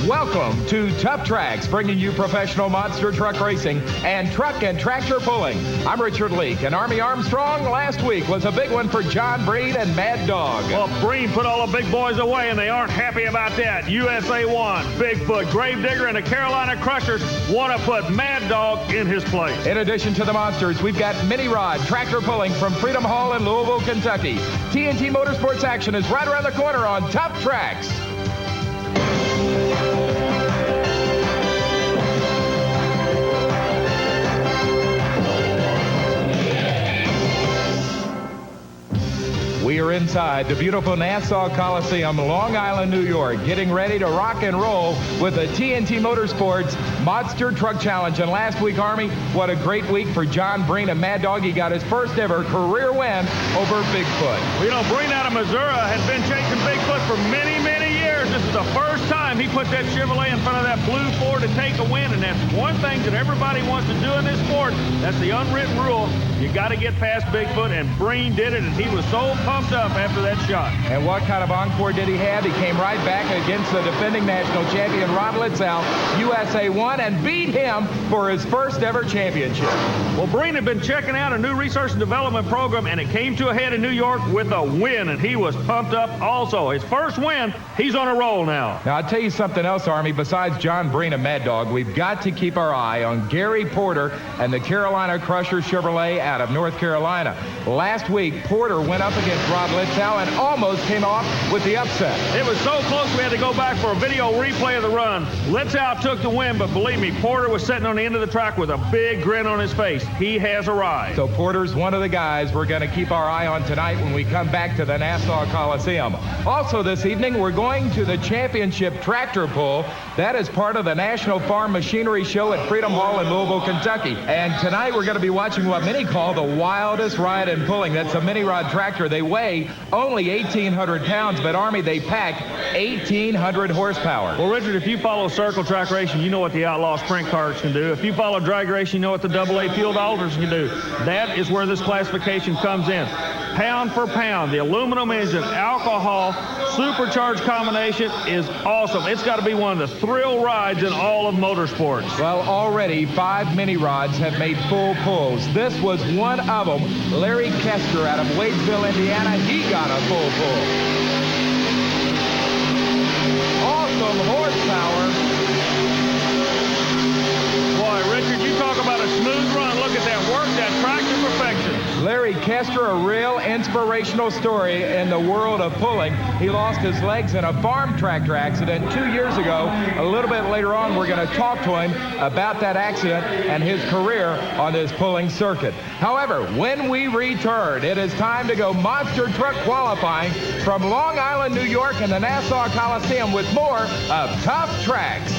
Welcome to Tuff Trax, bringing you professional monster truck racing and truck and tractor pulling. I'm Richard Leake, and Army Armstrong last week was a big one for John Breen and Mad Dog. Well, Breen put all the big boys away, and they aren't happy about that. USA 1, Bigfoot, Gravedigger, and the Carolina Crushers want to put Mad Dog in his place. In addition to the monsters, we've got mini rod tractor pulling from Freedom Hall in Louisville, Kentucky. TNT Motorsports action is right around the corner on Tuff Trax. We are inside the beautiful Nassau Coliseum, Long Island, New York, getting ready to rock and roll with the TNT Motorsports Monster Truck Challenge. And last week, Army, what a great week for John Breen and Mad Dog. He got his first ever career win over Bigfoot. Well, you know, Breen out of Missouri had been chasing Bigfoot for many, many years. This is the first time he put that Chevrolet in front of that blue Ford to take a win. And that's one thing that everybody wants to do in this sport. That's the unwritten rule. You got to get past Bigfoot, and Breen did it, and he was so pumped up after that shot. And what kind of encore did he have? He came right back against the defending national champion, Ron Litzow, USA 1, and beat him for his first ever championship. Well, Breen had been checking out a new research and development program, and it came to a head in New York with a win, and he was pumped up also. His first win, he's on a roll now. Now, I'll tell you something else, Army. Besides John Breen and Mad Dog, we've got to keep our eye on Gary Porter and the Carolina Crusher Chevrolet out of North Carolina. Last week, Porter went up against Ron Litzow and almost came off with the upset. It was so close we had to go back for a video replay of the run. Litzow took the win, but believe me, Porter was sitting on the end of the track with a big grin on his face. He has arrived. So Porter's one of the guys we're going to keep our eye on tonight when we come back to the Nassau Coliseum. Also this evening, we're going to the championship tractor pull. That is part of the National Farm Machinery Show at Freedom Hall in Louisville, Kentucky. And tonight we're going to be watching what many call the wildest ride in pulling. That's a mini rod tractor. They weigh only 1,800 pounds, but Army, they pack 1,800 horsepower. Well, Richard, if you follow circle track racing, you know what the Outlaw sprint cars can do. If you follow drag racing, you know what the AA fueled Alders can do. That is where this classification comes in. Pound for pound, the aluminum engine, alcohol, supercharged combination is awesome. It's got to be one of the thrill rides in all of motorsports. Well, already 5 mini rods have made full pulls. This was one of them. Larry Kester out of Wadesville, Indiana, he got a full pull. Awesome horsepower. Boy, Richard, you talk about a smooth run. Look at that work, that track to perfection. Larry Kester, a real inspirational story in the world of pulling. He lost his legs in a farm tractor accident 2 years ago. A little bit later on, we're going to talk to him about that accident and his career on this pulling circuit. However, when we return, it is time to go monster truck qualifying from Long Island, New York, and the Nassau Coliseum with more of Tuff Trax.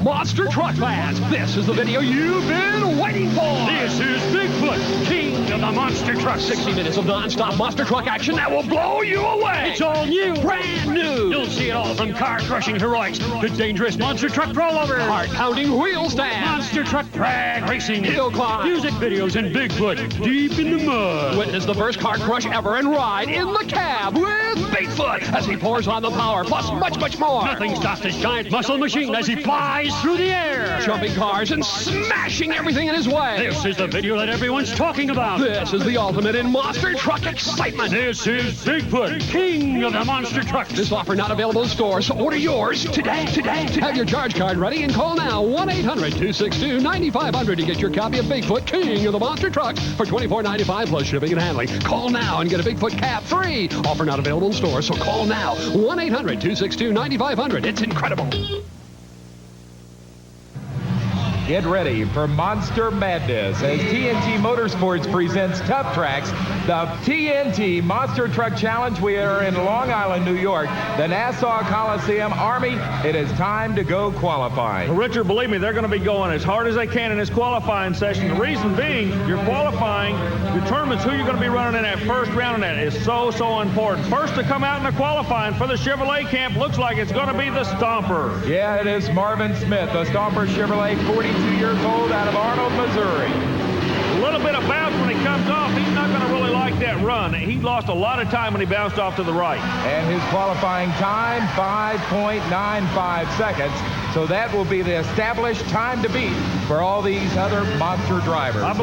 Monster Truck fans, this is the video you've been waiting for. This is Bigfoot, king of the monster truck. 60 minutes of non-stop monster truck action that will blow you away. It's all new. Brand new. You'll see it all from car-crushing heroics to dangerous monster truck rollovers. Heart-pounding wheel stands. Monster truck drag racing. Hill climb. Music videos and Bigfoot deep in the mud. Witness the first car crush ever and ride in the cab with Bigfoot as he pours on the power, plus much, much more. Nothing stops this giant muscle machine as he flies through the air. Jumping cars and smashing everything in his way. This is the video that everyone's talking about. This is the ultimate in monster truck excitement. This is Bigfoot, king of the monster trucks. This offer not available in stores, so order yours today. Have your charge card ready and call now 1-800-262-9500 to get your copy of Bigfoot, king of the monster trucks for $24.95 plus shipping and handling. Call now and get a Bigfoot cab free. Offer not available in stores, so call now 1-800-262-9500. It's incredible. Get ready for Monster Madness as TNT Motorsports presents Tuff Trax, the TNT Monster Truck Challenge. We are in Long Island, New York, the Nassau Coliseum. Army, it is time to go qualifying. Well, Richard, believe me, they're going to be going as hard as they can in this qualifying session. The reason being, your qualifying determines who you're going to be running in that first round, and that is so, so important. First to come out in the qualifying for the Chevrolet camp looks like it's going to be the Stomper. Yeah, it is Marvin Smith, the Stomper Chevrolet, 42 years old, out of Arnold, Missouri. little bit of bounce when he comes off. He's not going to really like that run. He lost a lot of time when he bounced off to the right. And his qualifying time, 5.95 seconds. So that will be the established time to beat for all these other monster drivers. I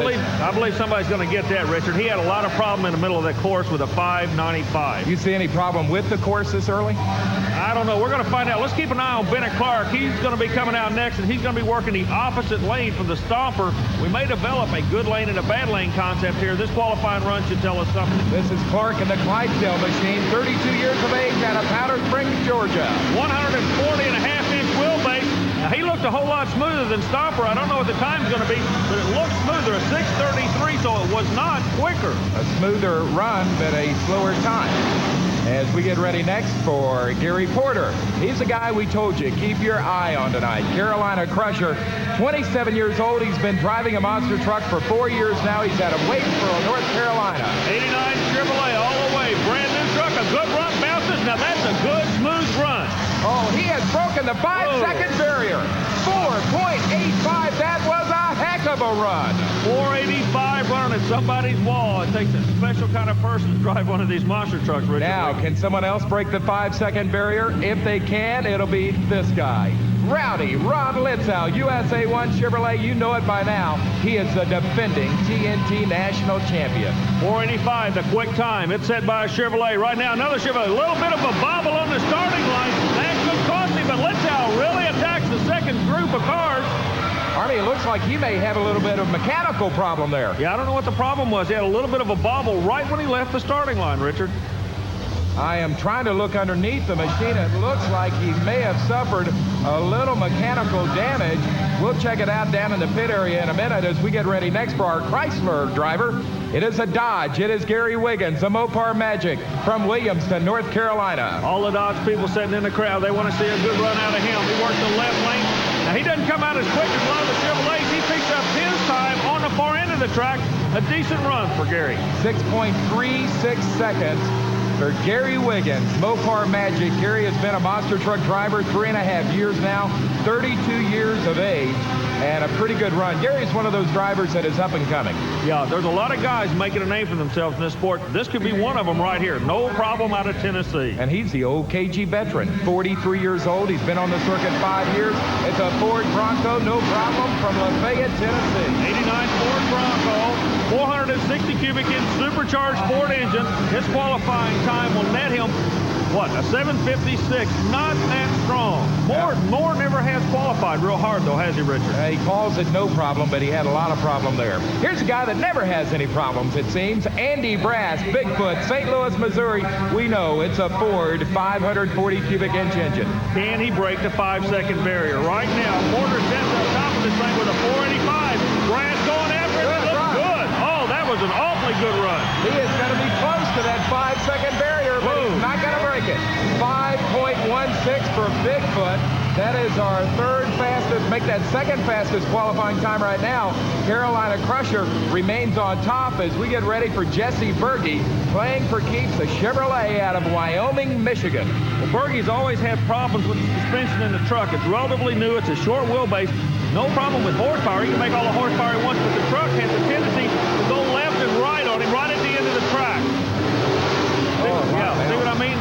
believe somebody's going to get that, Richard. He had a lot of problem in the middle of that course with a 5.95. You see any problem with the course this early? I don't know. We're going to find out. Let's keep an eye on Bennett Clark. He's going to be coming out next, and he's going to be working the opposite lane from the Stomper. We may develop a good lane and a bad lane concept here. This qualifying run should tell us something. This is Clark in the Clydesdale machine, 32 years of age out of Powder Springs, Georgia. 140.5-inch wheelbase. Now, he looked a whole lot smoother than Stomper. I don't know what the time's going to be, but it looks smoother, a 6:33, so it was not quicker. A smoother run, but a slower time. As we get ready next for Gary Porter. He's the guy we told you, keep your eye on tonight. Carolina Crusher, 27 years old. He's been driving a monster truck for 4 years now. He's out of Waitsboro, North Carolina. 89 Chevrolet all the way. Brand new truck, a good run, bounces. Now that's a good, smooth run. Oh, he has broken the 5-second barrier. 4.85. That was a heck of a run. 485 running at somebody's wall. It takes a special kind of person to drive one of these monster trucks, Richard. Now, can someone else break the 5-second barrier? If they can, it'll be this guy. Rowdy Ron Litzow, USA 1 Chevrolet. You know it by now. He is the defending TNT National Champion. 485, the quick time. It's set by a Chevrolet. Right now, another Chevrolet. A little bit of a bobble on the starting line. That could cost him, but Litzow really attacks the second group of cars. Arnie, it looks like he may have a little bit of mechanical problem there. Yeah, I don't know what the problem was. He had a little bit of a bobble right when he left the starting line, Richard. I am trying to look underneath the machine. It looks like he may have suffered a little mechanical damage. We'll check it out down in the pit area in a minute as we get ready next for our Chrysler driver. It is a Dodge. It is Gary Wiggins, a Mopar Magic from Williamston, North Carolina. All the Dodge people sitting in the crowd, they want to see a good run out of him. He works the left lane. Now, he doesn't come out as quick as a lot of the Chevrolets. He picks up his time on the far end of the track. A decent run for Gary. 6.36 seconds for Gary Wiggins, Mopar Magic. Gary has been a monster truck driver 3.5 years now, 32 years of age, and a pretty good run. Gary's one of those drivers that is up and coming. Yeah, there's a lot of guys making a name for themselves in this sport. This could be one of them right here. No problem out of Tennessee. And he's the old KG veteran, 43 years old. He's been on the circuit 5 years. It's a Ford Bronco, no problem, from Lafayette, Tennessee. 89 Ford Bronco, 460 cubic inch supercharged Ford engine. His qualifying time will net him, what, a 7:56. Not that strong. Moore never has qualified real hard, though, has he, Richard? He calls it no problem, but he had a lot of problem there. Here's a guy that never has any problems, it seems. Andy Brass, Bigfoot, St. Louis, Missouri. We know it's a Ford 540 cubic inch engine. Can he break the 5-second barrier? Right now, Porter sends on top of this thing with a 485. Brass going after it. It looks good. Oh, that was an awfully good run. He is going to be close to that 5-second barrier, but he's not going to break it. 5.16 for Bigfoot. That is our third fastest, make that second fastest qualifying time right now. Carolina Crusher remains on top as we get ready for Jesse Berge, playing for keeps, a Chevrolet out of Wyoming, Michigan. Well, Berge's always had problems with the suspension in the truck. It's relatively new. It's a short wheelbase. No problem with horsepower. He can make all the horsepower he wants, but the truck has a tendency to go left and right on him right at the end of the track. See what I mean?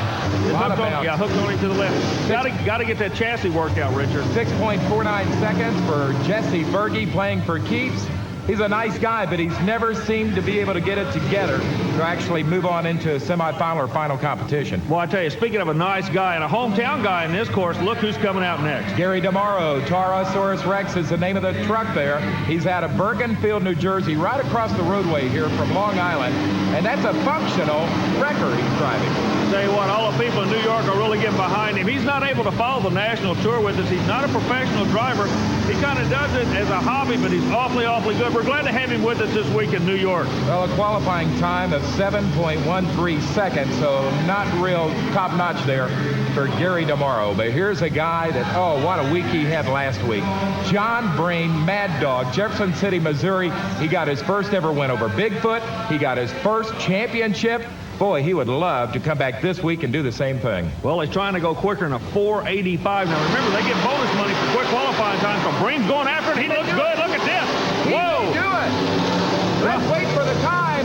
Hooked on him to the left. Got to get that chassis worked out, Richard. 6.49 seconds for Jesse Berge, playing for keeps. He's a nice guy, but he's never seemed to be able to get it together to actually move on into a semifinal or final competition. Well, I tell you, speaking of a nice guy and a hometown guy in this course, look who's coming out next. Gary DeMauro, Taurosaurus Rex is the name of the truck there. He's out of Bergenfield, New Jersey, right across the roadway here from Long Island. And that's a functional wrecker he's driving. Tell you what, all the people in New York are really getting behind him. He's not able to follow the national tour with us. He's not a professional driver. He kind of does it as a hobby, but he's awfully, awfully good. We're glad to have him with us this week in New York. Well, a qualifying time of 7.13 seconds, so not real top-notch there for Gary DeMauro. But here's a guy that, oh, what a week he had last week. John Breen, Mad Dog, Jefferson City, Missouri. He got his first ever win over Bigfoot. He got his first championship. Boy, he would love to come back this week and do the same thing. Well, he's trying to go quicker than a 485. Now, remember, they get bonus money for quick qualifying time. So Breen's going after it. He looks good. Look at this. Whoa. He can do it. Let's wait for the time.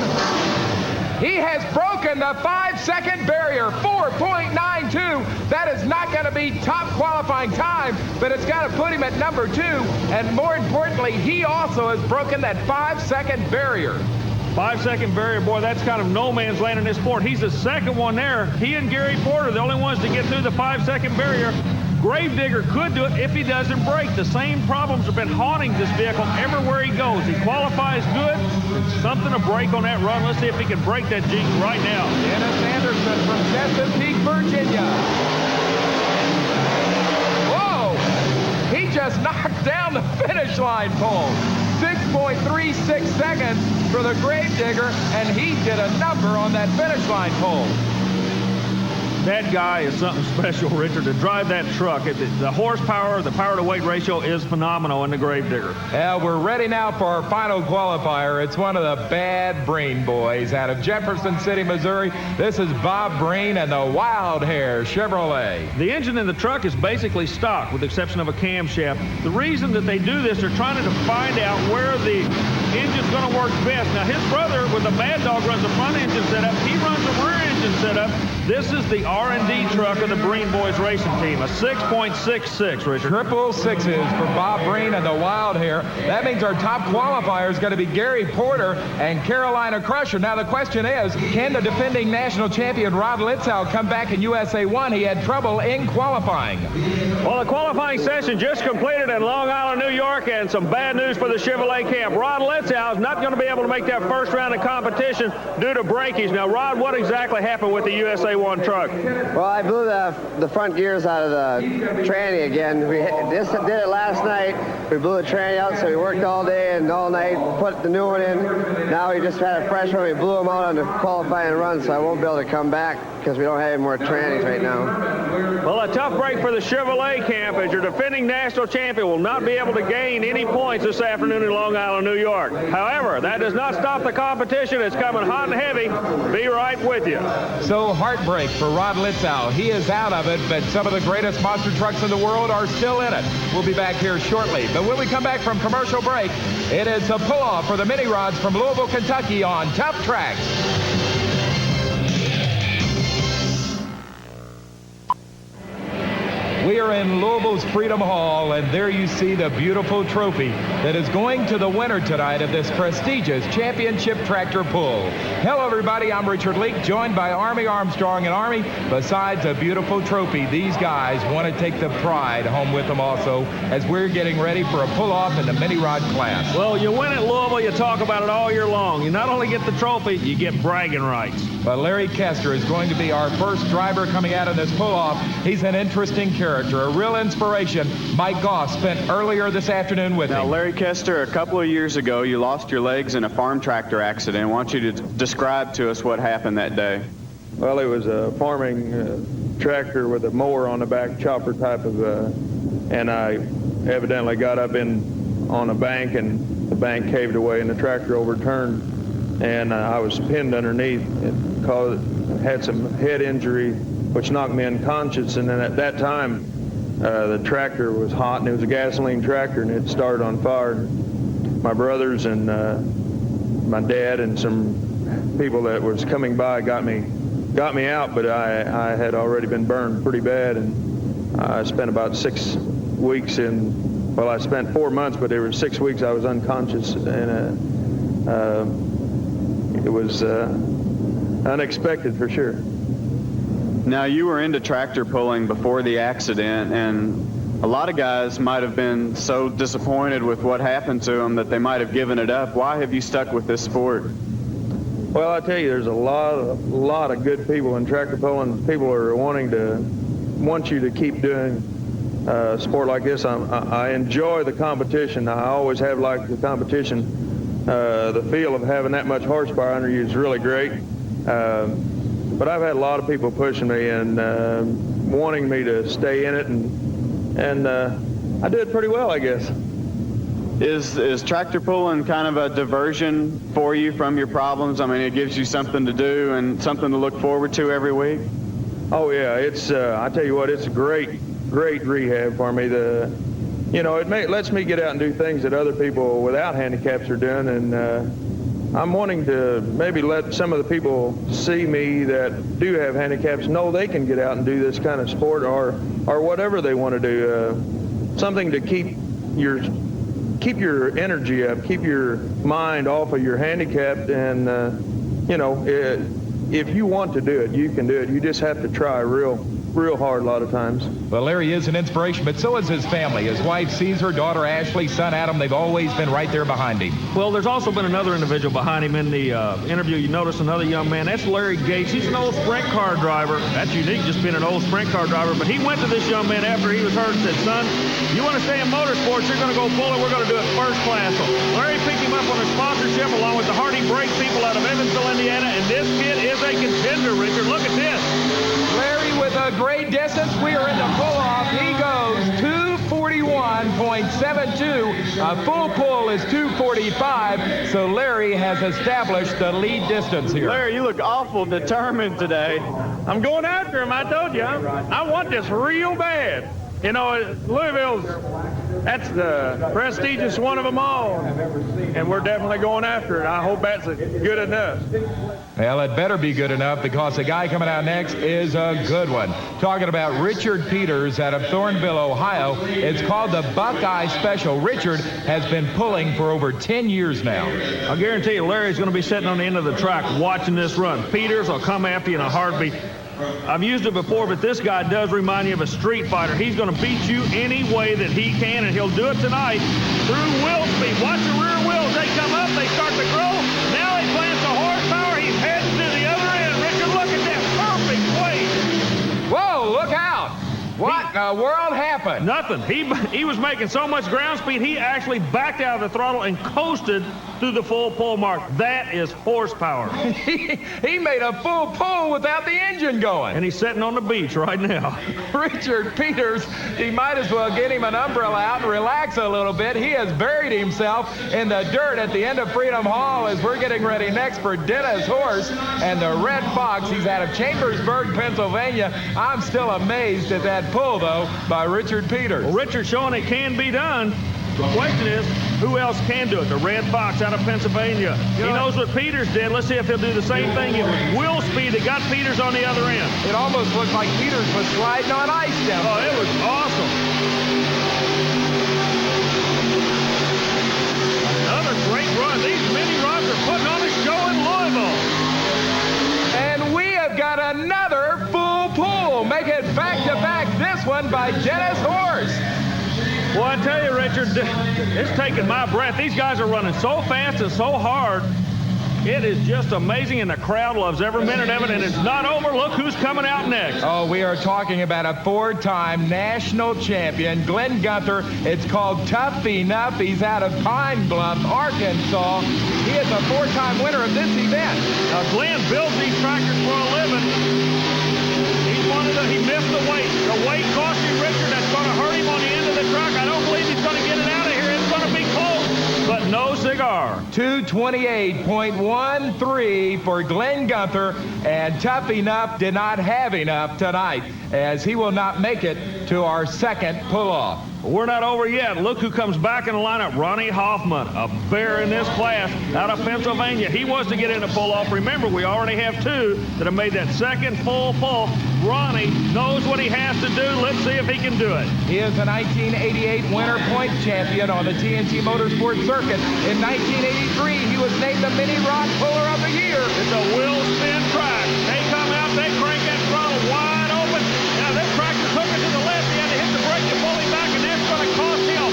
He has broken the 5-second barrier, 4.92. That is not going to be top qualifying time, but it's got to put him at number 2. And more importantly, he also has broken that 5-second barrier. 5-second barrier, boy, that's kind of no man's land in this sport. He's the second one there. He and Gary Porter, the only ones to get through the 5-second barrier. Gravedigger could do it if he doesn't break. The same problems have been haunting this vehicle everywhere he goes. He qualifies good. Something to break on that run. Let's see if he can break that Jeep right now. Dennis Anderson from Chesapeake, Virginia. Whoa! He just knocked down the finish line pole. 6.36 seconds for the Gravedigger, and he did a number on that finish line pole. That guy is something special, Richard, to drive that truck. The horsepower, the power-to-weight ratio is phenomenal in the Gravedigger. Yeah, we're ready now for our final qualifier. It's one of the Bad Breen boys out of Jefferson City, Missouri. This is Bob Breen and the Wild Hair Chevrolet. The engine in the truck is basically stock, with the exception of a camshaft. The reason that they do this, they're trying to find out where the engine's going to work best. Now, his brother with the Mad Dog runs the front engine setup. He runs the rear engine setup. This is the R&D truck of the Breen Boys racing team, a 6.66, Richard. Triple sixes for Bob Breen and the Wild Hair. That means our top qualifier is going to be Gary Porter and Carolina Crusher. Now the question is, can the defending national champion Rod Litzow come back in USA 1? He had trouble in qualifying. Well, the qualifying session just completed in Long Island, New York, and some bad news for the Chevrolet camp. Rod Litzow is not going to be able to make that first round of competition due to breakage. Now, Rod, what exactly happened with the USA 1 truck? Well, I blew the front gears out of the tranny again. We just did it last night. We blew the tranny out, so we worked all day and all night, put the new one in. Now we just had a fresh one. We blew them out on the qualifying run, so I won't be able to come back because we don't have any more trannies right now. Well, a tough break for the Chevrolet camp as your defending national champion will not be able to gain any points this afternoon in Long Island, New York. However, that does not stop the competition. It's coming hot and heavy. Be right with you. So heartbreak for Rod Litzow. He is out of it, but some of the greatest monster trucks in the world are still in it. We'll be back here shortly. But when we come back from commercial break, it is a pull-off for the mini rods from Louisville, Kentucky on Tuff Trax. We are in Louisville's Freedom Hall, and there you see the beautiful trophy that is going to the winner tonight of this prestigious championship tractor pull. Hello, everybody. I'm Richard Leake, joined by Army Armstrong and Army. Besides a beautiful trophy, these guys want to take the pride home with them also as we're getting ready for a pull-off in the mini rod class. Well, you win at Louisville, you talk about it all year long. You not only get the trophy, you get bragging rights. But Larry Kester is going to be our first driver coming out in this pull-off. He's an interesting character, a real inspiration. Mike Goss spent earlier this afternoon with Now, him. Larry Kester, a couple of years ago, you lost your legs in a farm tractor accident. I want you to describe to us what happened that day. Well, it was a farming tractor with a mower on the back, chopper type of, and I evidently got up on a bank, and the bank caved away and the tractor overturned, and I was pinned underneath. It had some head injury, which knocked me unconscious, and then at that time, the tractor was hot, and it was a gasoline tractor, and it started on fire. My brothers and my dad and some people that was coming by got me out, but I had already been burned pretty bad, and I spent about 6 weeks I spent 4 months, but there were 6 weeks I was unconscious, and it was unexpected for sure. Now, you were into tractor pulling before the accident, and a lot of guys might have been so disappointed with what happened to them that they might have given it up. Why have you stuck with this sport? Well, I tell you, there's a lot of good people in tractor pulling. People are want you to keep doing a sport like this. I enjoy the competition. I always have liked the competition. The feel of having that much horsepower under you is really great. But I've had a lot of people pushing me and wanting me to stay in it, and I did pretty well, I guess. Is tractor pulling kind of a diversion for you from your problems? I mean, it gives you something to do and something to look forward to every week? Oh, yeah. It's I tell you what, it's a great rehab for me. It lets me get out and do things that other people without handicaps are doing, and I'm wanting to maybe let some of the people see me that do have handicaps know they can get out and do this kind of sport or whatever they want to do. Something to keep your energy up, keep your mind off of your handicap, and if you want to do it, you can do it. You just have to try real hard a lot of times. Well, Larry is an inspiration, but so is his family. His wife Caesar, daughter Ashley, son Adam. They've always been right there behind him. Well, there's also been another individual behind him in the interview. You notice another young man. That's Larry Gates. He's an old sprint car driver. That's unique, just being an old sprint car driver. But he went to this young man after he was hurt and said, son, you want to stay in motorsports, you're going to go pulling. We're going to do it first class. So Larry picked him up on a sponsorship along with the Hardy Brake people out of Evansville, Indiana. And this kid is a contender, Richard. Look at this. Larry with a great distance. We are in the pull-off. He goes 2:41.72. A full pull is 2:45. So Larry has established the lead distance here. Larry, you look awful determined today. I'm going after him. I told you. I want this real bad. You know, Louisville's, that's the prestigious one of them all. And we're definitely going after it. I hope that's good enough. Well, it better be good enough because the guy coming out next is a good one. Talking about Richard Peters out of Thornville, Ohio. It's called the Buckeye Special. Richard has been pulling for over 10 years now. I guarantee you, Larry's going to be sitting on the end of the track watching this run. Peters will come after you in a heartbeat. I've used it before, but this guy does remind you of a street fighter. He's going to beat you any way that he can, and he'll do it tonight through wheel speed. Watch the rear wheels. They come up. They start to grow. Now he plants the horsepower. He's heading to the other end. Richard, look at that perfect weight. Whoa, look out. What in the world happened? Nothing. He was making so much ground speed, he actually backed out of the throttle and coasted through the full pull mark. That is horsepower. He made a full pull without the engine going. And he's sitting on the beach right now. Richard Peters, he might as well get him an umbrella out and relax a little bit. He has buried himself in the dirt at the end of Freedom Hall as we're getting ready next for Dennis Horse and the Red Fox. He's out of Chambersburg, Pennsylvania. I'm still amazed at that pull, though, by Richard Peters. Well, Richard's showing it can be done. The question is, who else can do it? The Red Fox out of Pennsylvania. He knows what Peters did. Let's see if he'll do the same thing. It was wheel speed that got Peters on the other end. It almost looked like Peters was sliding on ice down there. Oh, it was awesome. Another great run. These mini runs are putting on a show in Louisville. And we have got another full pull. Make it back-to-back. This one by Dennis Horse. Well, I tell you, Richard, it's taking my breath. These guys are running so fast and so hard. It is just amazing, and the crowd loves every minute of it, and it's not over. Look who's coming out next. Oh, we are talking about a four-time national champion, Glenn Gunther. It's called Tough Enough. He's out of Pine Bluff, Arkansas. He is a four-time winner of this event. Now, Glenn builds these tractors for a living. He missed the weight. The weight cost you, Richard. That's going to hurt him on the end of the truck. I don't believe he's going to get it out of here. It's going to be close, but no cigar. 2:28.13 for Glenn Gunther, and Tough Enough did not have enough tonight, as he will not make it to our second pull-off. We're not over yet. Look who comes back in the lineup. Ronnie Hoffman, a bear in this class out of Pennsylvania. He wants to get in a pull-off. Remember, we already have two that have made that second full pull. Ronnie knows what he has to do. Let's see if he can do it. He is a 1988 winter point champion on the TNT Motorsports circuit. In 1983, he was named the Mini Rock Puller of the Year. It's a wheel spin track. They come out, they crank that throttle wide open. Now, this tractor's hooking to the left. He had to hit the brake to pull him back, and that's going to cost him.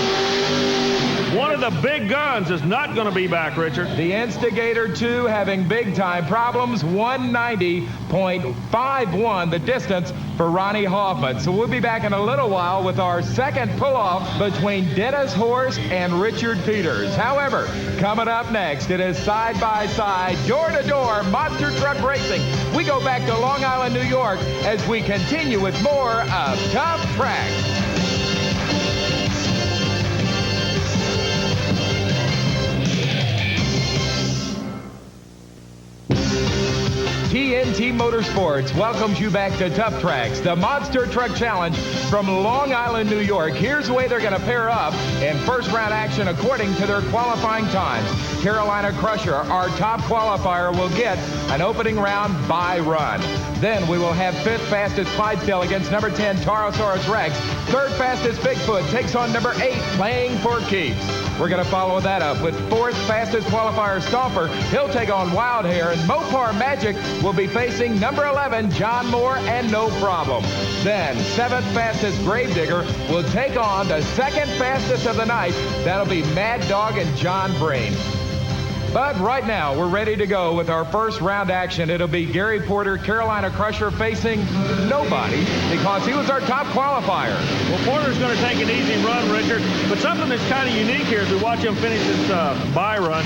One of the big guns is not going to be back, Richard. The Instigator 2 having big-time problems, 190.51 the distance for Ronnie Hoffman. So we'll be back in a little while with our second pull-off between Dennis Horse and Richard Peters. However, coming up next, it is side-by-side, door-to-door monster truck racing. We go back to Long Island, New York, as we continue with more of Tuff Trax. TNT Motorsports welcomes you back to Tuff Trax, the Monster Truck Challenge from Long Island, New York. Here's the way they're going to pair up in first round action according to their qualifying times. Carolina Crusher, our top qualifier, will get an opening round bye run. Then we will have fifth fastest Clydesdale against number 10 Taurosaurus Rex. Third fastest Bigfoot takes on number 8 Playing for Keeps. We're going to follow that up with fourth fastest qualifier Stomper. He'll take on Wild Hair, and Mopar Magic will be facing number 11 John Moore and No Problem. Then seventh fastest Gravedigger will take on the second fastest of the night. That'll be Mad Dog and John Breen. But right now, we're ready to go with our first round action. It'll be Gary Porter, Carolina Crusher, facing nobody because he was our top qualifier. Well, Porter's going to take an easy run, Richard, but something that's kind of unique here as we watch him finish his bye run.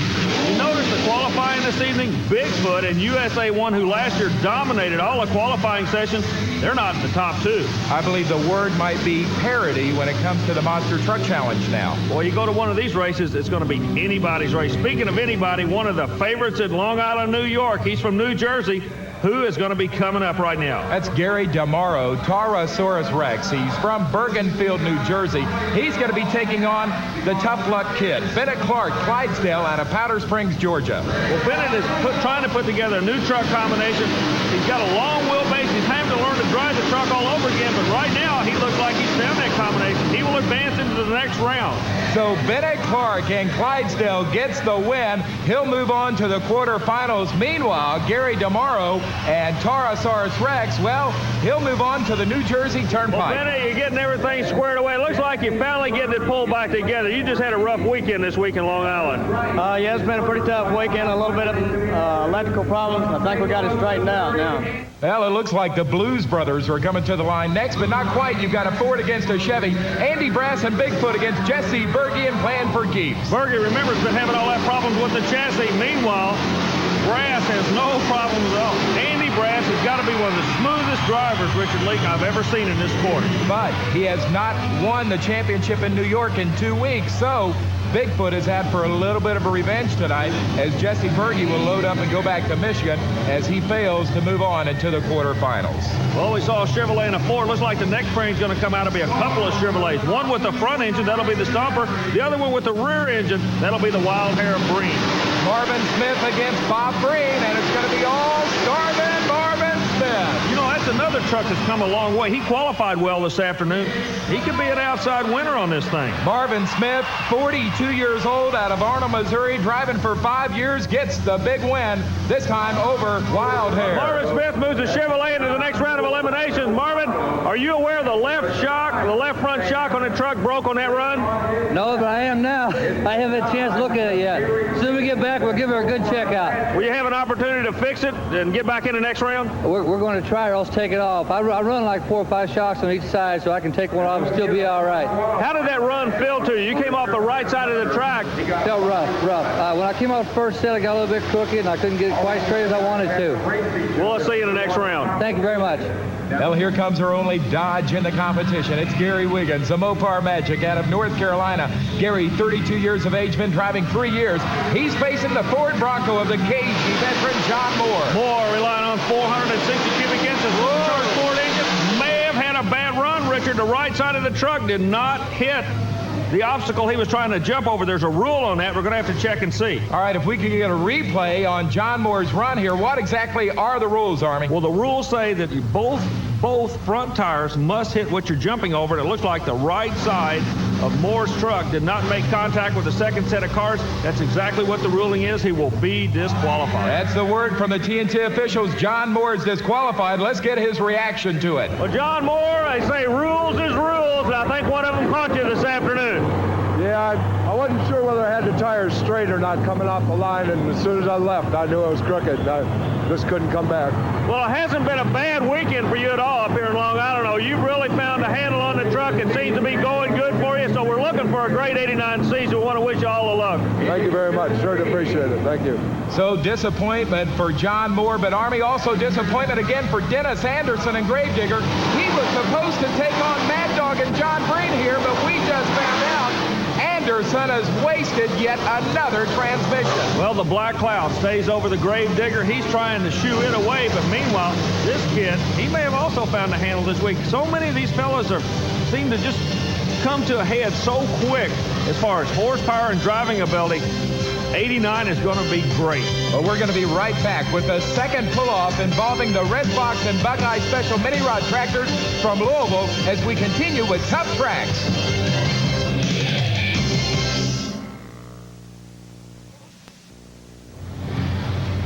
You notice the qualifying this evening, Bigfoot and USA 1, who last year dominated all the qualifying sessions, they're not in the top two. I believe the word might be parity when it comes to the Monster Truck Challenge now. Well, you go to one of these races, it's going to be anybody's race. Speaking of anybody, one of the favorites in Long Island, New York. He's from New Jersey. Who is going to be coming up right now? That's Gary DeMauro, Taurosaurus Rex. He's from Bergenfield, New Jersey. He's going to be taking on the Tough Luck Kid, Bennett Clark, Clydesdale, out of Powder Springs, Georgia. Well, Bennett is trying to put together a new truck combination. He's got a long wheelbase. He's having to learn to drive the truck all over again, but right now he looks like he's found that combination. He will advance into the next round. So Bennett Clark and Clydesdale gets the win. He'll move on to the quarterfinals. Meanwhile, Gary DeMauro and Taurosaurus Rex, well, he'll move on to the New Jersey Turnpike. Well, Bennett, you're getting everything squared away. It looks like you're finally getting it pulled back together. You just had a rough weekend this week in Long Island. Yeah, it's been a pretty tough weekend. A little bit of electrical problems. I think we got it straightened out now. Well, it looks like the Blues Brothers are coming to the line next, but not quite. You've got a Ford against a Chevy. Andy Brass and Bigfoot against Jesse Berge and Plan for Keeps. Berge, remember, has been having all that problems with the chassis. Meanwhile, Brass has no problems at all. Andy Brass has got to be one of the smoothest drivers, Richard Leake, I've ever seen in this sport. But he has not won the championship in New York in 2 weeks, so Bigfoot has had for a little bit of a revenge tonight as Jesse Berge will load up and go back to Michigan as he fails to move on into the quarterfinals. Well, we saw a Chevrolet and a Ford. Looks like the next frame is going to come out to be a couple of Chevrolets. One with the front engine, that'll be the Stomper. The other one with the rear engine, that'll be the Wild Hair Breen. Marvin Smith against Bob Breen, and it's going to be all Starvin' Marvin Smith. You know, that's another truck that's come a long way. He qualified well this afternoon. He could be an outside winner on this thing. Marvin Smith, 42 years old, out of Arnold, Missouri, driving for 5 years, gets the big win, this time over Wild Hair. Marvin Smith moves the Chevrolet into the next round of eliminations. Marvin, are you aware of the left front shock on the truck broke on that run? No, but I am now. I haven't had a chance to look at it yet. As soon as we get back, we'll give her a good check out. Will you have an opportunity to fix it and get back in the next round? We're going to try or else take it off. I run like 4 or 5 shocks on each side, so I can take one off and still be all right. How did that run feel to you? You came off the right side of the track. Felt rough. When I came off the first set, I got a little bit crooked, and I couldn't get it quite straight as I wanted to. Well, let's see you in the next round. Thank you very much. Well, here comes our only Dodge in the competition. It's Gary Wiggins, the Mopar Magic out of North Carolina. Gary, 32 years of age, been driving 3 years. He's facing the Ford Bronco of the KG veteran John Moore. Moore relying on 460 cubic inches. Charged Ford engine may have had a bad run, Richard. The right side of the truck did not hit the obstacle he was trying to jump over. There's a rule on that. We're going to have to check and see. All right, if we could get a replay on John Moore's run here, what exactly are the rules, Army? Well, the rules say that both front tires must hit what you're jumping over. And it looks like the right side of Moore's truck did not make contact with the second set of cars. That's exactly what the ruling is. He will be disqualified. That's the word from the TNT officials. John Moore is disqualified. Let's get his reaction to it. Well, John Moore, they say rules is rules, and I think one of them caught you this afternoon. Yeah, I wasn't sure whether I had the tires straight or not coming off the line, and as soon as I left, I knew I was crooked. I just couldn't come back. Well, it hasn't been a bad weekend for you at all up here in Long Island. Oh, you've really found a handle on the truck. It seems to be going good for you, so we're looking for a great 89 season. We want to wish you all the luck. Thank you very much. Sure appreciate it. Thank you. So disappointment for John Moore, but Army also disappointment again for Dennis Anderson and Gravedigger. He was supposed to take on Mad Dog and John Breen here, but we just found out your son has wasted yet another transmission. Well, the black cloud stays over the grave digger. He's trying to shoo it away, but meanwhile, this kid, he may have also found a handle this week. So many of these fellas seem to just come to a head so quick as far as horsepower and driving ability. 89 is going to be great. Well, we're going to be right back with the second pull-off involving the Red Fox and Buckeye Special Mini Rod tractors from Louisville as we continue with Tuff Trax.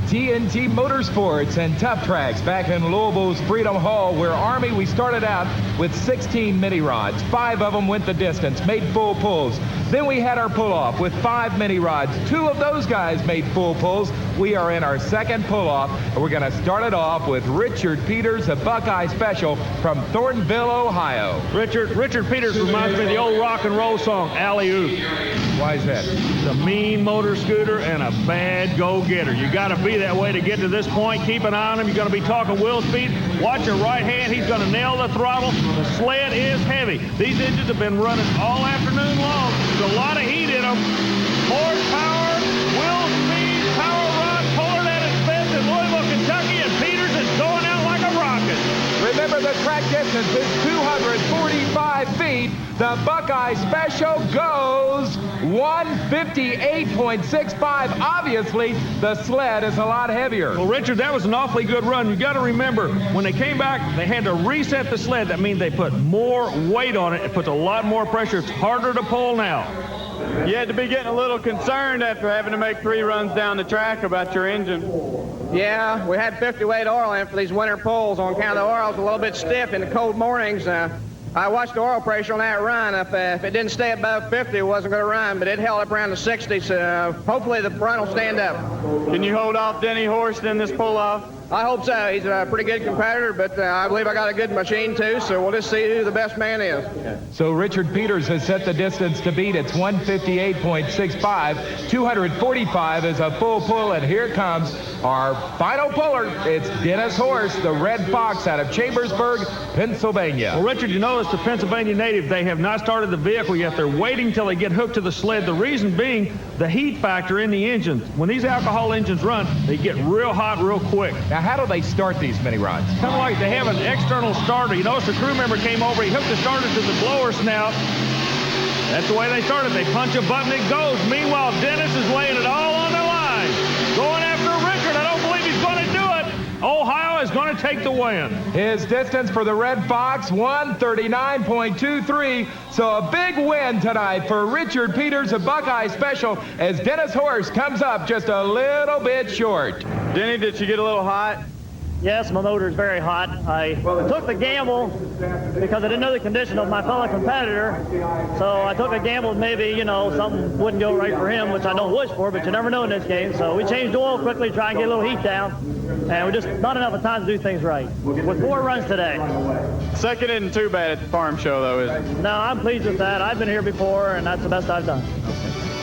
TNT Motorsports and Tuff Trax back in Louisville's Freedom Hall, where Army, we started out with 16 mini rods. 5 of them went the distance, made full pulls. Then we had our pull-off with 5 mini rods. 2 of those guys made full pulls. We are in our second pull-off, and we're going to start it off with Richard Peters, a Buckeye Special from Thorntonville, Ohio. Richard Peters reminds me of the old rock and roll song, Alley Oop. Why is that? He's a mean motor scooter and a bad go-getter. You got to be that way to get to this point. Keep an eye on him. You're going to be talking wheel speed. Watch your right hand. He's going to nail the throttle. The sled is heavy. These engines have been running all afternoon long. There's a lot of heat in them. Horsepower, wheel speed, power rod, pulling at its best in Louisville, Kentucky, and Peters is going out like a rocket. Remember, the track distance is 245 feet. The Buckeye Special goes 158.65. Obviously, the sled is a lot heavier. Well, Richard, that was an awfully good run. You got to remember, when they came back, they had to reset the sled. That means they put more weight on it. It puts a lot more pressure. It's harder to pull now. You had to be getting a little concerned after having to make 3 runs down the track about your engine. Yeah, we had 50 weight oil in for these winter pulls on account of the oil's a little bit stiff in the cold mornings. I watched the oil pressure on that run. If it didn't stay above 50, it wasn't going to run, but it held up around the 60, so hopefully the run will stand up. Can you hold off Denny Horst in this pull-off? I hope so. He's a pretty good competitor, but I believe I got a good machine, too, so we'll just see who the best man is. So Richard Peters has set the distance to beat. It's 158.65. 245 is a full pull, and here comes our final puller. It's Dennis Horst, the Red Fox out of Chambersburg, Pennsylvania. Well, Richard, you notice the Pennsylvania native, they have not started the vehicle yet. They're waiting till they get hooked to the sled. The reason being the heat factor in the engine. When these alcohol engines run, they get real hot real quick. Now, how do they start these mini rods? Kind of like they have an external starter. You notice the crew member came over, he hooked the starter to the blower snout. That's the way they started. They punch a button, it goes. Meanwhile, Dennis is laying it all on the line. Going after Richard. I don't believe he's going to do it. Ohio is going to take the win. His distance for the Red Fox, 139.23. So a big win tonight for Richard Peters, a Buckeye Special, as Dennis Horst comes up just a little bit short. Denny, did you get a little hot? Yes, my motor is very hot. I took the gamble because I didn't know the condition of my fellow competitor. So I took a gamble maybe, something wouldn't go right for him, which I don't wish for, but you never know in this game. So we changed the oil quickly, try and get a little heat down. And we just not enough of time to do things right. With 4 runs today. Second isn't too bad at the farm show, though, is it? No, I'm pleased with that. I've been here before, and that's the best I've done.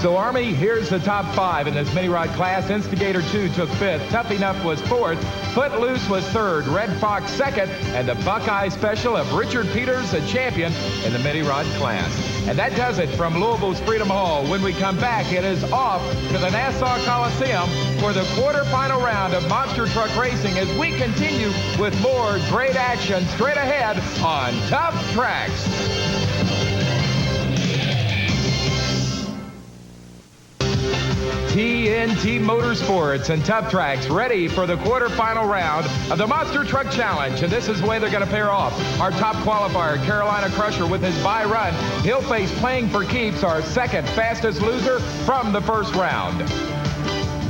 So, Army, here's the top 5 in this mini rod class. Instigator 2 took 5th. Tough Enough was 4th. Footloose was 3rd. Red Fox 2nd. And the Buckeye Special of Richard Peters, a champion in the mini rod class. And that does it from Louisville's Freedom Hall. When we come back, it is off to the Nassau Coliseum for the quarterfinal round of Monster Truck Racing as we continue with more great action straight ahead on Tuff Trax. TNT Motorsports and Tuff Trax ready for the quarterfinal round of the Monster Truck Challenge. And this is the way they're going to pair off. Our top qualifier, Carolina Crusher, with his bye run. He'll face Playing for Keeps, our second fastest loser from the first round.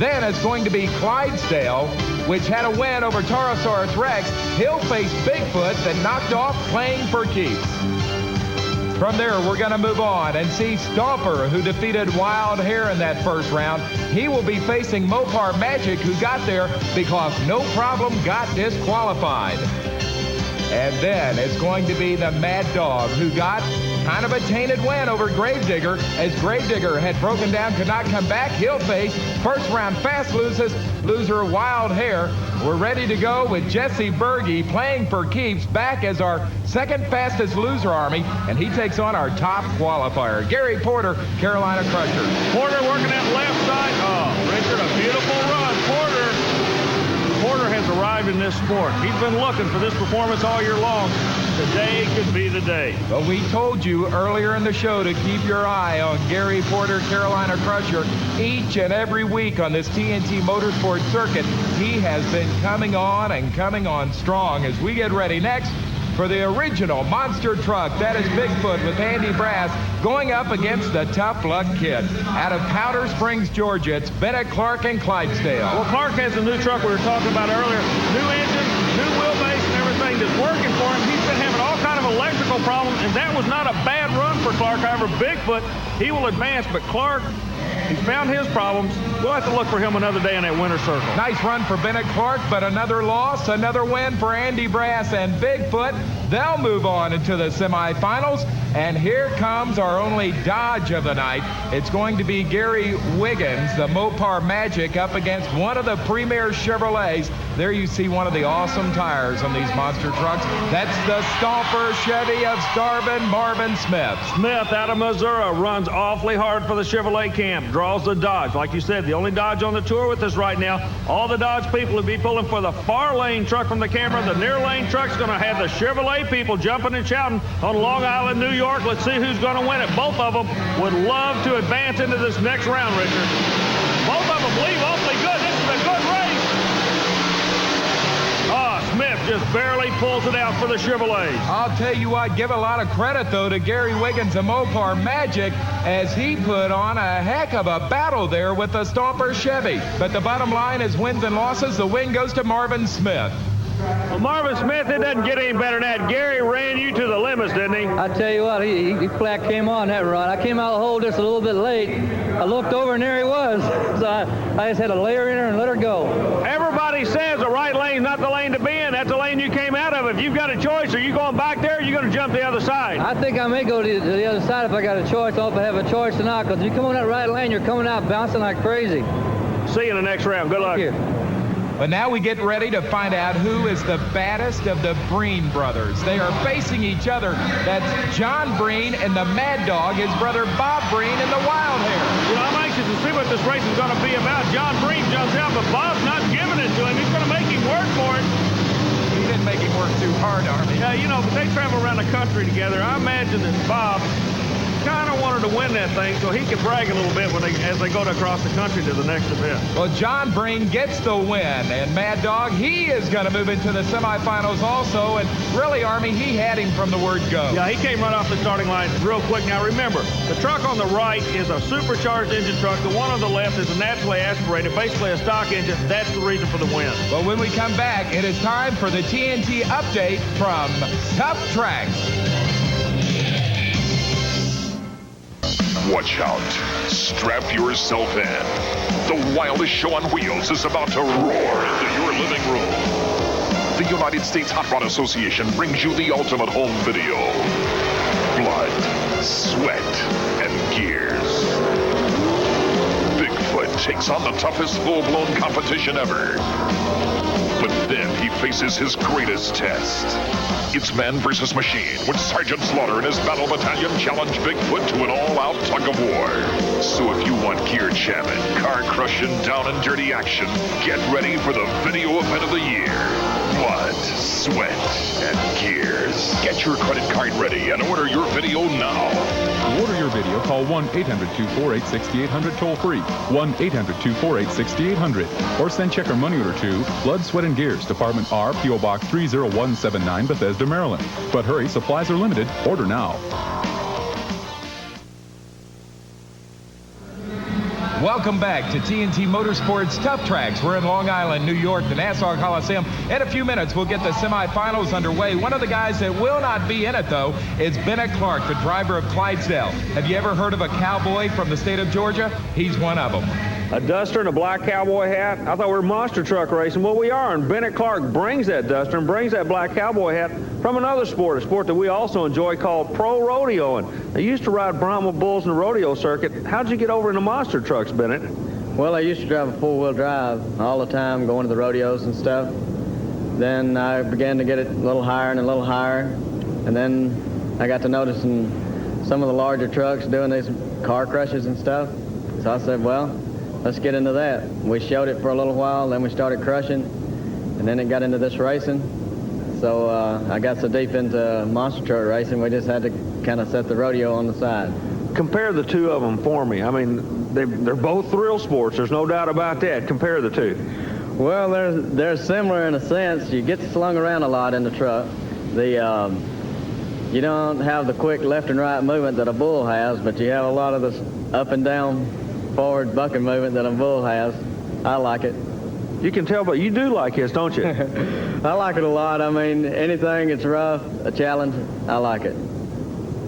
Then it's going to be Clydesdale, which had a win over Taurosaurus Rex. He'll face Bigfoot that knocked off Playing for Keeps. From there, we're going to move on and see Stomper, who defeated Wild Hare in that first round. He will be facing Mopar Magic, who got there because No Problem got disqualified. And then it's going to be the Mad Dog, who got kind of a tainted win over Gravedigger, as Gravedigger had broken down, could not come back. He'll face first round fast loses loser Wild Hare. We're ready to go with Jesse Berge playing for keeps, back as our second fastest loser, Army, and he takes on our top qualifier, Gary Porter, Carolina Crusher. Porter working that left side. Oh, Richard, a beautiful run. Porter has arrived in this sport. He's been looking for this performance all year long. Today could be the day. But we told you earlier in the show to keep your eye on Gary Porter, Carolina Crusher. Each and every week on this TNT Motorsports circuit, he has been coming on strong as we get ready next for the original monster truck. That is Bigfoot with Andy Brass going up against the Tough Luck Kid. Out of Powder Springs, Georgia, it's Bennett Clark and Clydesdale. Well, Clark has a new truck we were talking about earlier. New engine, new wheelbase, and everything that's working for him. He's been having all kind of electrical problems, and that was not a bad run for Clark. However, Bigfoot, he will advance, but Clark, he's found his problems. We'll have to look for him another day in that winner's circle. Nice run for Bennett Clark, but another loss, another win for Andy Brass and Bigfoot. They'll move on into the semifinals. And here comes our only Dodge of the night. It's going to be Gary Wiggins, the Mopar Magic, up against one of the premier Chevrolets. There you see one of the awesome tires on these monster trucks. That's the Stomper Chevy of Starvin Marvin Smith. Smith out of Missouri runs awfully hard for the Chevrolet camp. Draws the Dodge. Like you said, the only Dodge on the tour with us right now. All the Dodge people will be pulling for the far lane truck from the camera. The near lane truck's going to have the Chevrolet people jumping and shouting on Long Island, New York. Let's see who's going to win it. Both of them would love to advance into this next round, Richard. Both of them leave awfully good. This is a good race. Smith just barely pulls it out for the Chevrolets. I'll tell you what, give a lot of credit, though, to Gary Wiggins of Mopar Magic as he put on a heck of a battle there with the Stomper Chevy. But the bottom line is wins and losses. The win goes to Marvin Smith. Well, Marvin Smith, it doesn't get any better than that. Gary ran you to the limits, didn't he? I tell you what, he flat came on that run. I came out of the hole just a little bit late. I looked over and there he was. So I just had to lay her in her and let her go. Everybody says the right lane's not the lane to be in. That's the lane you came out of. If you've got a choice, are you going back there or are you going to jump the other side? I think I may go to the other side if I got a choice. I hope I have a choice or not, because if you come on that right lane, you're coming out bouncing like crazy. See you in the next round. Good luck. Thank you. But now we get ready to find out who is the baddest of the Breen brothers. They are facing each other. That's John Breen and the Mad Dog, his brother Bob Breen and the Wild Hare. You know, I'm anxious to see what this race is going to be about. John Breen jumps out, but Bob's not giving it to him. He's going to make him work for it. He didn't make him work too hard, Army. Yeah, you know, but they travel around the country together. I imagine that Bob kind of wanted to win that thing so he could brag a little bit as they go across the country to the next event. Well, John Breen gets the win, and Mad Dog, he is going to move into the semifinals also, and really, Army, he had him from the word go. Yeah, he came right off the starting line real quick. Now, remember, the truck on the right is a supercharged engine truck. The one on the left is a naturally aspirated, basically a stock engine. That's the reason for the win. Well, when we come back, it is time for the TNT update from Tuff Trax. Watch out. Strap yourself in. The wildest show on wheels is about to roar into your living room. The United States Hot Rod Association brings you the ultimate home video. Blood, sweat, and gears. Bigfoot takes on the toughest full-blown competition ever. But then he faces his greatest test. It's man versus machine when Sergeant Slaughter and his battle battalion challenge Bigfoot to an all-out tug of war. So if you want gear-jamming, car-crushing, down-and-dirty action, get ready for the video event of the year. Blood, sweat, and gears. Get your credit card ready and order your video now. To order your video, call 1-800-248-6800 toll-free, 1-800-248-6800, or send check or money order to Blood, Sweat, and Gears, Department R, P.O. Box 30179, Bethesda, Maryland. But hurry, supplies are limited. Order now. Welcome back to TNT Motorsports Tuff Trax. We're in Long Island, New York, the Nassau Coliseum. In a few minutes, we'll get the semifinals underway. One of the guys that will not be in it, though, is Bennett Clark, the driver of Clydesdale. Have you ever heard of a cowboy from the state of Georgia? He's one of them. A duster and a black cowboy hat. I thought we were monster truck racing. Well, we are, and Bennett Clark brings that duster and brings that black cowboy hat from another sport, a sport that we also enjoy called pro rodeoing. They used to ride Brahma bulls in the rodeo circuit. How'd you get over into monster trucks, Bennett? Well, I used to drive a four-wheel drive all the time, going to the rodeos and stuff. Then I began to get it a little higher and a little higher. And then I got to noticing some of the larger trucks doing these car crushes and stuff. So I said, well, let's get into that. We showed it for a little while, then we started crushing, and then it got into this racing. So I got so deep into monster truck racing, we just had to kind of set the rodeo on the side. Compare the two of them for me. I mean, they're both thrill sports. There's no doubt about that. Compare the two. Well, they're similar in a sense. You get slung around a lot in the truck. You don't have the quick left and right movement that a bull has, but you have a lot of this up and down, forward bucking movement that a bull has. I like it. You can tell, but you do like this, don't you? I like it a lot. I mean, anything that's rough, a challenge, I like it.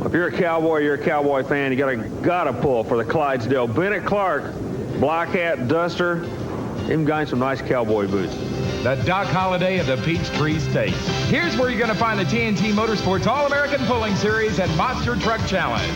If you're a cowboy, you're a cowboy fan, you gotta pull for the Clydesdale. Bennett Clark, Black Hat, Duster, even got some nice cowboy boots. The Doc Holliday of the Peachtree State. Here's where you're going to find the TNT Motorsports All-American Pulling Series and Monster Truck Challenge.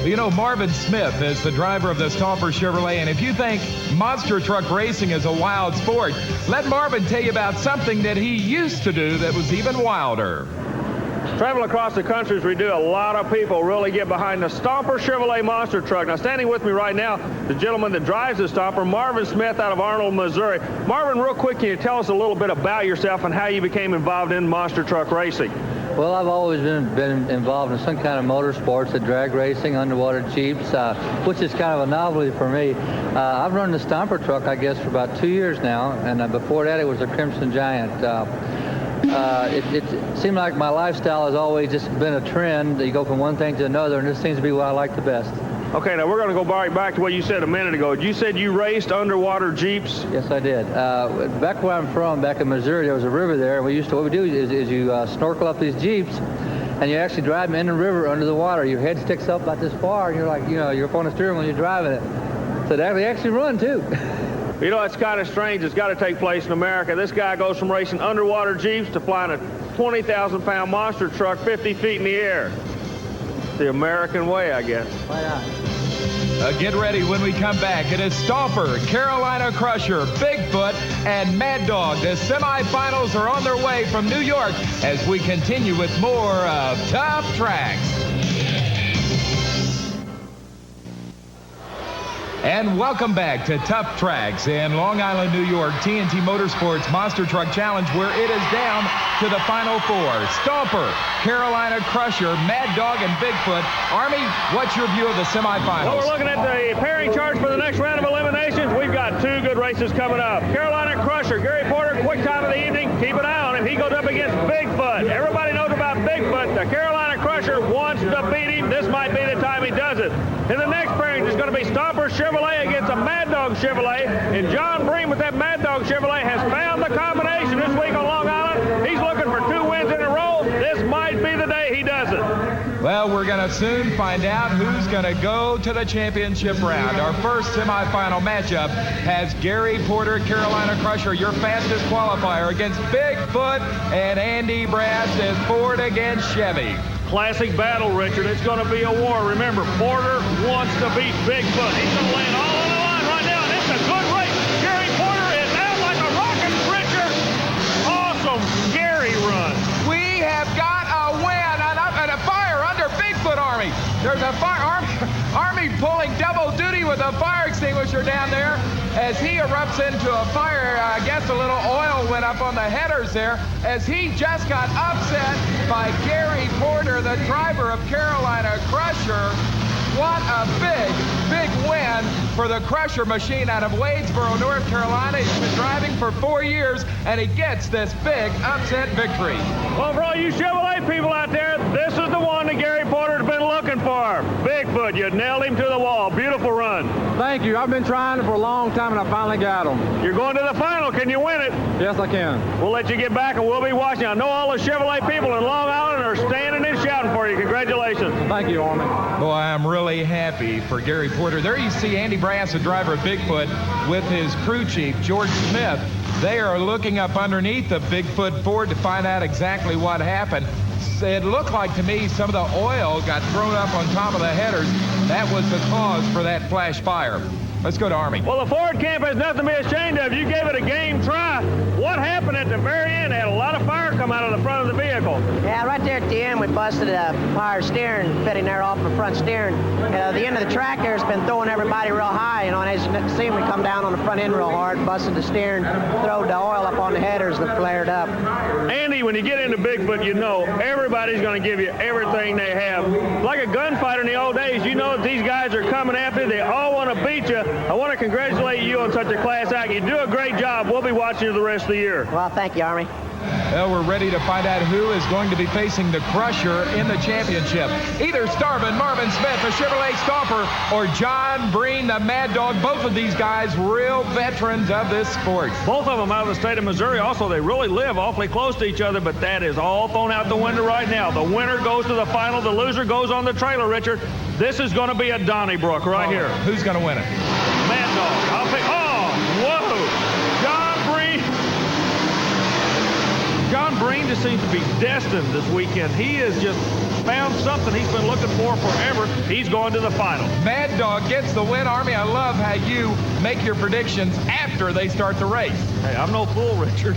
You know, Marvin Smith is the driver of the Stomper Chevrolet, and if you think monster truck racing is a wild sport, let Marvin tell you about something that he used to do that was even wilder. Traveling across the country as we do, a lot of people really get behind the Stomper Chevrolet monster truck. Now, standing with me right now, the gentleman that drives the Stomper, Marvin Smith out of Arnold, Missouri. Marvin, real quick, can you tell us a little bit about yourself and how you became involved in monster truck racing? Well, I've always been involved in some kind of motorsports, drag racing, underwater jeeps, which is kind of a novelty for me. I've run the Stomper truck, I guess, for about 2 years now, and before that it was a Crimson Giant. It seemed like my lifestyle has always just been a trend. You go from one thing to another, and this seems to be what I like the best. Okay, now we're going to go right back to what you said a minute ago. You said you raced underwater jeeps? Yes, I did. Back where I'm from, back in Missouri, there was a river there. And what we do is you snorkel up these jeeps, and you actually drive them in the river under the water. Your head sticks up about this far, and you're like, you're up on the steering when you're driving it. So they actually run, too. You know, it's kind of strange. It's got to take place in America. This guy goes from racing underwater jeeps to flying a 20,000-pound monster truck 50 feet in the air. The American way, I guess. Why not? Get ready when we come back. It is Stomper, Carolina Crusher, Bigfoot, and Mad Dog. The semifinals are on their way from New York as we continue with more of Tuff Trax. And welcome back to Tuff Trax in Long Island, New York, TNT Motorsports Monster Truck Challenge, where it is down to the final four. Stomper, Carolina Crusher, Mad Dog, and Bigfoot. Army, what's your view of the semifinals? Well, we're looking at the pairing charts for the next round of eliminations. We've got two good races coming up. Carolina Crusher, Gary Porter, quick time of the evening. Keep an eye on him. He goes up against Bigfoot. Everybody knows about Bigfoot. The Carolina Crusher wants to beat him. This might be the time he does it. In the next pairing, there's going to be Stomper Chevrolet against a Mad Dog Chevrolet. And John Bream with that Mad Dog Chevrolet has found the combination this week on Long Island. He's looking for 2 wins in a row. This might be the day he does it. Well, we're going to soon find out who's going to go to the championship round. Our first semifinal matchup has Gary Porter, Carolina Crusher, your fastest qualifier, against Bigfoot, and Andy Brass is Ford against Chevy. Classic battle, Richard. It's going to be a war. Remember, Porter wants to beat Bigfoot. He's going to lay it all on the line right now, and it's a good race. Gary Porter is out like a rocket, Richard. Awesome Gary run. We have got a win and a fire under Bigfoot, Army. There's a fire, Army pulling double duty with a fire extinguisher down there as he erupts into a fire. I guess a little oil went up on the headers there as he just got upset by Gary Porter, the driver of Carolina Crusher. What a big win for the Crusher machine out of Wadesboro, North Carolina. He's been driving for 4 years, and he gets this big upset victory. Well, for all you Chevrolet people out there, this is the one that Gary Porter's been looking for. Bigfoot, you nailed him to the wall. Beautiful run. Thank thank you. I've been trying for a long time, and I finally got them. You're going to the final. Can you win it? Yes, I can. We'll let you get back, and we'll be watching. I know all the Chevrolet people in Long Island are standing and shouting for you. Congratulations. Thank you, Army. Boy, I'm really happy for Gary Porter. There you see Andy Brass, the driver of Bigfoot, with his crew chief, George Smith. They are looking up underneath the Bigfoot Ford to find out exactly what happened. It looked like to me some of the oil got thrown up on top of the headers. That was the cause for that flash fire. Let's go to Army. Well, the Ford camp has nothing to be ashamed of. You gave it a game try. What happened at the very end? They had a lot of fire come out of the front of the vehicle. Yeah, right there at the end, we busted a power steering fitting there off the front steering. The end of the track there has been throwing everybody real high, and as you can see, we come down on the front end real hard, busted the steering, throwed the oil up on the headers that flared up. Andy, when you get into Bigfoot, you know everybody's going to give you everything they have. Like a gunfighter in the old days, you know that these guys are coming after you. They all want to beat you. I want to congratulate you on such a class act. You do a great job. We'll be watching you the rest of the year. Well, thank you, Army. Well, we're ready to find out who is going to be facing the Crusher in the championship. Either Starvin, Marvin Smith, the Chevrolet Stomper, or John Breen, the Mad Dog. Both of these guys, real veterans of this sport. Both of them out of the state of Missouri. Also, they really live awfully close to each other, but that is all thrown out the window right now. The winner goes to the final. The loser goes on the trailer, Richard. This is going to be a Donnybrook right here. Who's going to win it? Mad Dog. I'll pick. Oh, whoa. John Breen. John Breen just seems to be destined this weekend. He has just found something he's been looking for forever. He's going to the final. Mad Dog gets the win, Army. I love how you make your predictions after they start the race. Hey, I'm no fool, Richard.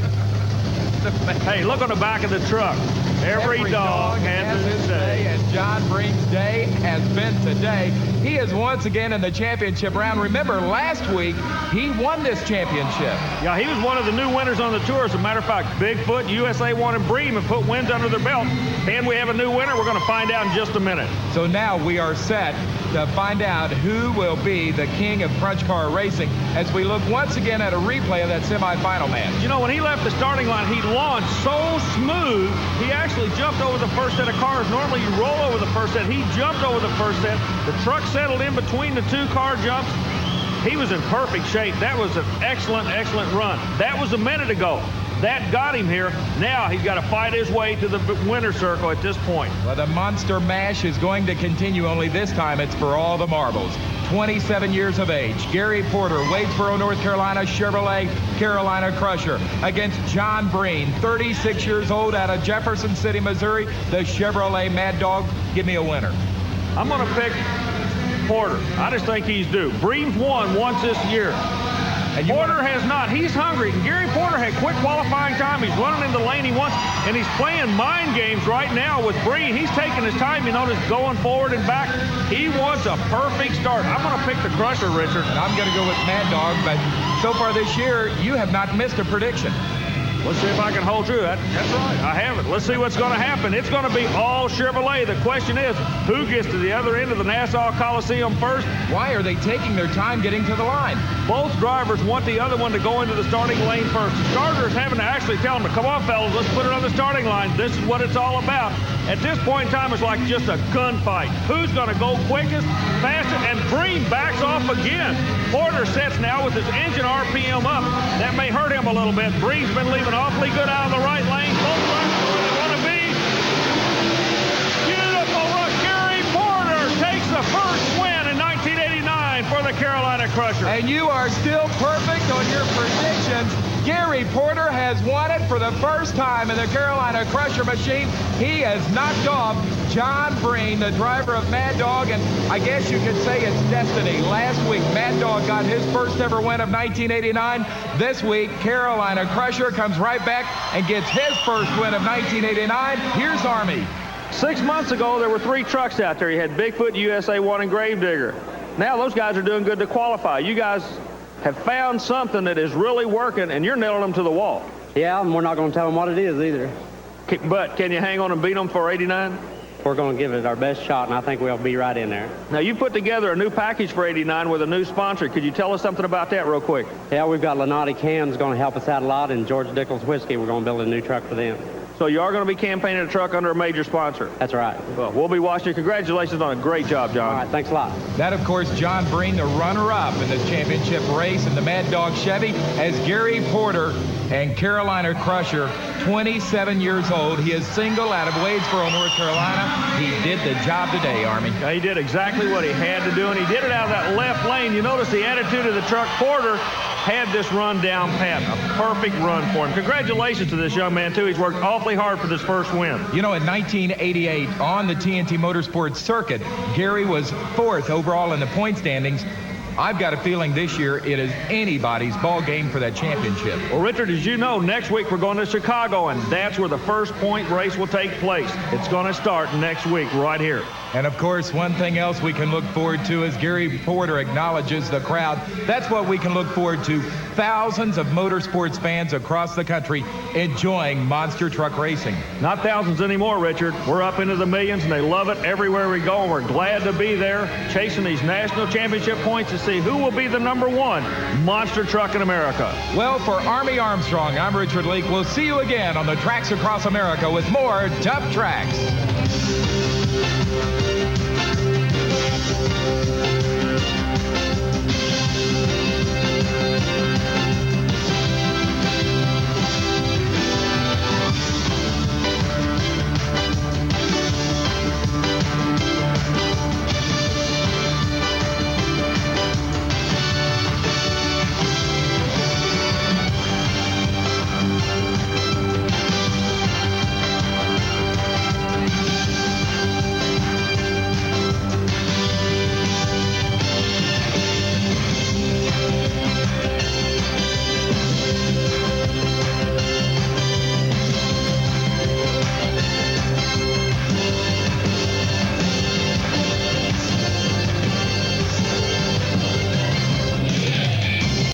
Hey, look on the back of the truck. Every dog has his day. And John Breen's day has been today. He is once again in the championship round. Remember, last week, he won this championship. Yeah, he was one of the new winners on the tour. As a matter of fact, Bigfoot, USA 1, and Bream have put wins under their belt. And we have a new winner. We're going to find out in just a minute. So now we are set to find out who will be the king of crunch car racing as we look once again at a replay of that semifinal match. You know, when he left the starting line, he launched so smooth, he actually jumped over the first set of cars. Normally you roll over the first set. He jumped over the first set. The truck settled in between the two car jumps. He was in perfect shape. That was an excellent, excellent run. That was a minute ago. That got him here. Now he's got to fight his way to the winner's circle at this point. Well, the Monster Mash is going to continue, only this time it's for all the marbles. 27 years of age, Gary Porter, Wadesboro, North Carolina, Chevrolet, Carolina Crusher, against John Breen, 36 years old, out of Jefferson City, Missouri, the Chevrolet Mad Dog. Give me a winner. I'm going to pick Porter. I just think he's due. Breen's won once this year. And Porter has not. He's hungry. And Gary Porter had quick qualifying time. He's running in the lane he wants, and he's playing mind games right now with Breen. He's taking his time, you notice, going forward and back. He wants a perfect start. I'm going to pick the Crusher, Richard. And I'm going to go with Mad Dog, but so far this year, you have not missed a prediction. Let's see if I can hold true. That's right. I haven't. Let's see what's going to happen. It's going to be all Chevrolet. The question is, who gets to the other end of the Nassau Coliseum first? Why are they taking their time getting to the line? Both drivers want the other one to go into the starting lane first. The starter is having to actually tell them, come on, fellas, let's put it on the starting line. This is what it's all about. At this point in time, it's like just a gunfight. Who's going to go quickest, fastest, and Breen backs off again. Porter sets now with his engine RPM up. That may hurt him a little bit. Breen's been leaving awfully good out of the right lane. Both drivers where they want to be. Beautiful rush. Gary Porter takes the first win in 1989 for the Carolina Crusher. And you are still perfect on your predictions. Gary Porter has won it for the first time in the Carolina Crusher machine. He has knocked off John Breen, the driver of Mad Dog, and I guess you could say it's destiny. Last week, Mad Dog got his first ever win of 1989. This week, Carolina Crusher comes right back and gets his first win of 1989. Here's Army. 6 months ago, there were 3 trucks out there. You had Bigfoot, USA 1, and Gravedigger. Now those guys are doing good to qualify. You guys have found something that is really working, and you're nailing them to the wall. Yeah, and we're not going to tell them what it is either. But can you hang on and beat them for 89? We're going to give it our best shot, and I think we'll be right in there. Now, you put together a new package for 89 with a new sponsor. Could you tell us something about that real quick? Yeah, we've got Lenati Cans going to help us out a lot, and George Dickel's Whiskey, we're going to build a new truck for them. So you are going to be campaigning a truck under a major sponsor. That's right. Well, we'll be watching. Congratulations on a great job, John. All right, thanks a lot. That, of course, John Breen, the runner-up in this championship race in the Mad Dog Chevy, as Gary Porter and Carolina Crusher, 27 years old. He is single out of Wadesboro, North Carolina. He did the job today, Army. Yeah, he did exactly what he had to do, and he did it out of that left lane. You notice the attitude of the truck. Porter had this run down pat. A perfect run for him. Congratulations to this young man, too. He's worked awfully hard for this first win. You know, in 1988, on the TNT Motorsports circuit, Gary was 4th overall in the point standings. I've got a feeling this year it is anybody's ball game for that championship. Well, Richard, as you know, next week we're going to Chicago, and that's where the first point race will take place. It's going to start next week right here. And, of course, one thing else we can look forward to as Gary Porter acknowledges the crowd. That's what we can look forward to. Thousands of motorsports fans across the country enjoying monster truck racing. Not thousands anymore, Richard. We're up into the millions, and they love it everywhere we go. And we're glad to be there chasing these national championship points to see who will be the #1 monster truck in America. Well, for Army Armstrong, I'm Richard Leake. We'll see you again on the tracks across America with more Tuff Trax.